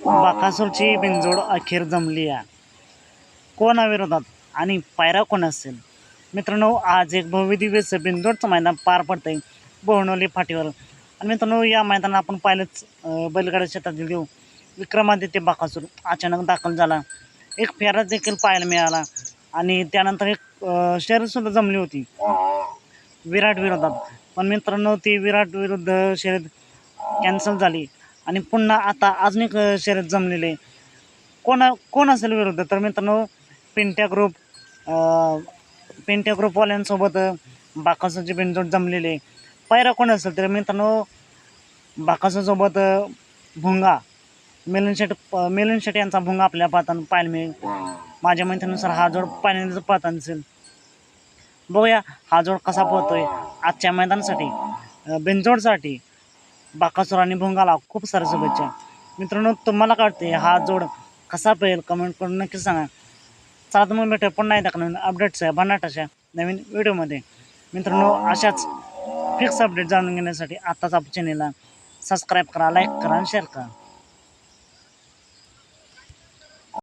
बकासूरची बिनजोड अखेर जमली आहे. कोणाविरोधात आणि पायरा कोण असेल? मित्रांनो, आज एक भव्य दिव्य बिनजोडचं मैदान पार पडतंय बोहनोली फाटीवर. आणि मित्रांनो, या मैदानात आपण पाहिलंच बैलगाडा क्षेत्रातील देव विक्रमादित्य बकासूर अचानक दाखल झाला. एक फेरा देखील पाहायला मिळाला आणि त्यानंतर एक शर्यतसुद्धा जमली होती विराट विरोधात. पण मित्रांनो, ती विराट विरुद्ध शर्यत कॅन्सल झाली आणि पुन्हा आता अजून एक शर्यत जमलेली आहे. कोण असेल विरुद्ध? तर मित्रांनो, पिंट्या ग्रुपवाल्यांसोबत बकासूरची बिनजोड जमलेली आहे. पायरा कोण असेल? तर मित्रांनो, बकासूरसोबत भुंगा मिलिंद शेट यांचा भुंगा आपल्या पाहायला मिळेल. माझ्या माहितीनुसार हा जोड पहिल्यांदाच पाहताना दिसेल. बघूया हा जोड कसा पोहतोय. आजच्या मैदानासाठी बिनजोडसाठी बकासूर आणि भुंगाला खूप साऱ्या शुभेच्छा. मित्रांनो, तुम्हाला काय वाटते हा जोड कसा पळेल? कमेंट करून नक्की सांगा. चला तर मग भेटूया पुन्हा एकदा नवीन अपडेट्स भन्नाटाच्या नवीन व्हिडिओमध्ये. मित्रांनो, अशाच फिक्स अपडेट जाणून घेण्यासाठी आत्ताच आपल्या चॅनेलला सबस्क्राईब करा, लाईक करा आणि शेअर करा.